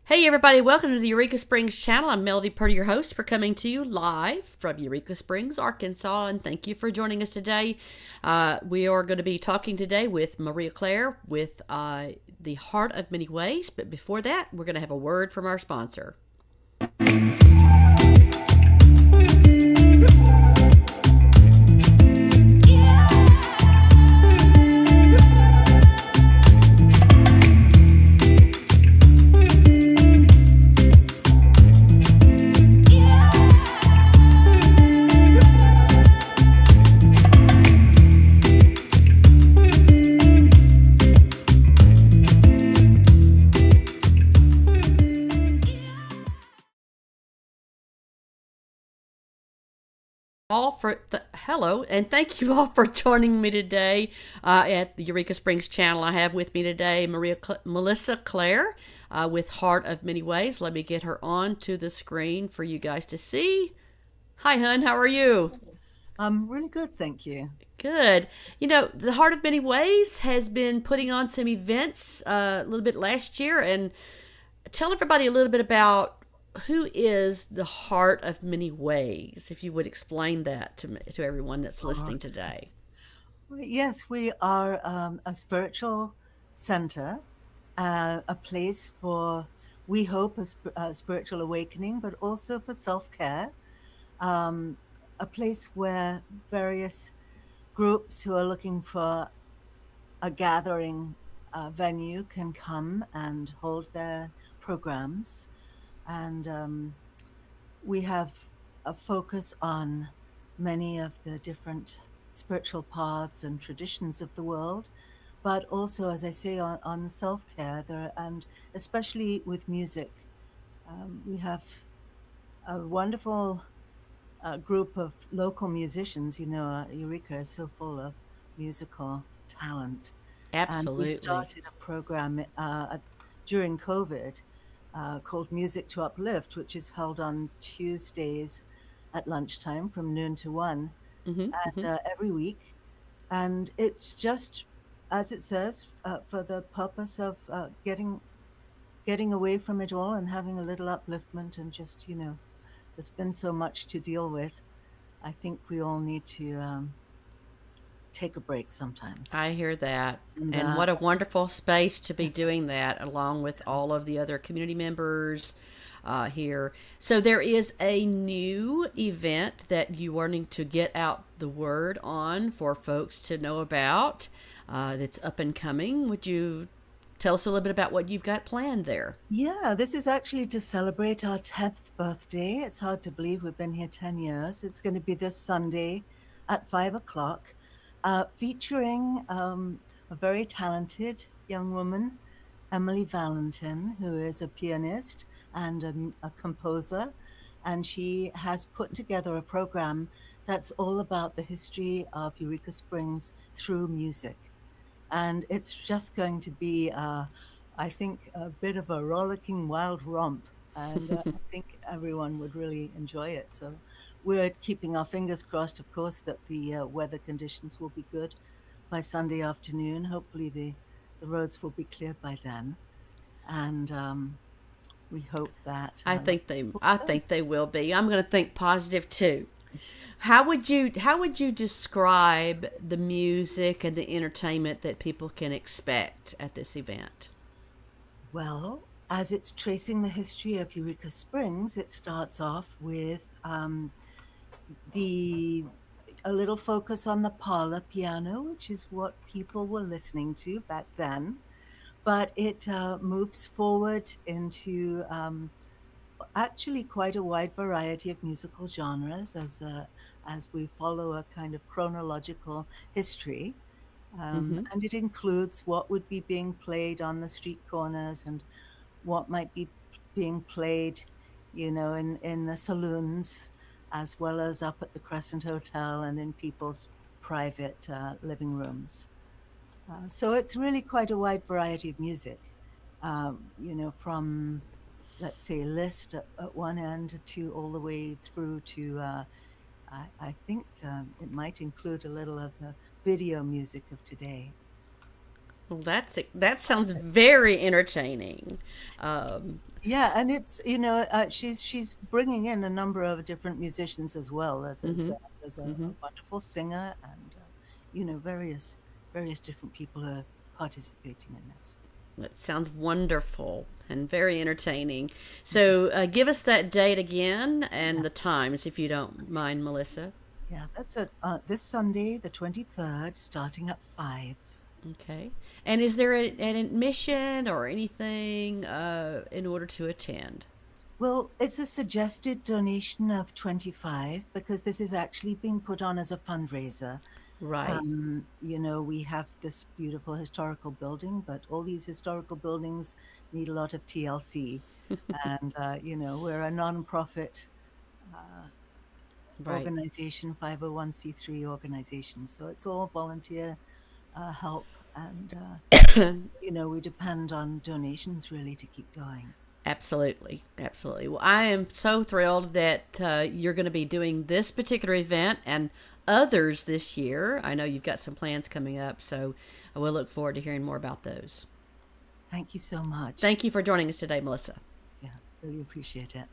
Hey everybody, welcome to the Eureka Springs channel. I'm Melody Purdy, your host, for coming to you live from Eureka Springs, Arkansas, and thank you for joining us today. We are going to be talking today with Maria Claire with The Heart of Many Ways, but before that, we're going to have a word from our sponsor. Hello, and thank you all for joining me today at the Eureka Springs channel. I have with me today Melissa Claire with Heart of Many Ways. Let me get her on to the screen for you guys to see. Hi, hun. How are you? I'm really good, thank you. Good. You know, the Heart of Many Ways has been putting on some events a little bit last year, and tell everybody a little bit about who is the Heart of Many Ways, if you would explain that to everyone that's Uh, listening today. yes, we are a spiritual center, a place for, we hope, a spiritual awakening, but also for self care, um, a place where various groups who are looking for a gathering venue can come and hold their programs. And we have a focus on many of the different spiritual paths and traditions of the world, but also, as I say, on self care there, and especially with music. We have a wonderful group of local musicians. You know, Eureka is so full of musical talent. And we Absolutely. started a program during COVID called Music to Uplift, which is held on Tuesdays at lunchtime from noon to 1, Mm-hmm, mm-hmm. and every week. And it's just, as it says, for the purpose of getting away from it all and having a little upliftment and just, there's been so much to deal with. I think we all need to take a break sometimes. I hear that. And And what a wonderful space to be doing that along with all of the other community members here. So, there is a new event that you wanting to get out the word on for folks to know about that's up and coming. Would you tell us a little bit about what you've got planned there? Yeah, this is actually to celebrate our 10th birthday. It's hard to believe we've been here 10 years. It's going to be this Sunday at 5 o'clock, featuring a very talented young woman, Emily Valentin, who is a pianist and a composer. And she has put together a program that's all about the history of Eureka Springs through music. And it's just going to be, I think, a bit of a rollicking wild romp. And I think everyone would really enjoy it. So we're keeping our fingers crossed, of course, that the weather conditions will be good by Sunday afternoon. Hopefully, the roads will be cleared by then. And we hope that I think they will be. I'm going to think positive too. yes. How would you describe the music and the entertainment that people can expect at this event? Well, as it's tracing the history of Eureka Springs, it starts off with the a little focus on the parlor piano, which is what people were listening to back then. But it moves forward into actually quite a wide variety of musical genres as we follow a kind of chronological history. Mm-hmm. And it includes what would be being played on the street corners and what might be being played, in the saloons, as well as up at the Crescent Hotel and in people's private living rooms. So it's really quite a wide variety of music, from, let's say, Liszt at one end to all the way through to, I think it might include a little of the video music of today. Well, that sounds very entertaining. Um, Yeah, and it's she's bringing in a number of different musicians as well. hmm There's hmm a wonderful singer, and various different people are participating in this. That sounds wonderful and very entertaining. So, give us that date again and Yeah, the times, if you don't mind, Melissa. yeah, that's this Sunday, the 23rd, starting at 5. Okay. And is there an admission or anything in order to attend? Well, it's a suggested donation of 25 because this is actually being put on as a fundraiser. Right. We have this beautiful historical building, but all these historical buildings need a lot of TLC. And, we're a nonprofit uh, Right. organization, 501c3 organization. So it's all volunteer help. And, we depend on donations really to keep going. Absolutely, absolutely. Well, I am so thrilled that you're going to be doing this particular event and others this year. I know you've got some plans coming up, so I will look forward to hearing more about those. Thank you so much. Thank you for joining us today, Melissa. Yeah, really appreciate it.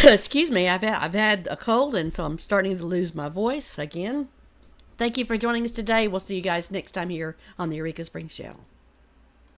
Excuse me, I've had a cold, and so I'm starting to lose my voice again. Thank you for joining us today. We'll see you guys next time here on the Eureka Springs Channel.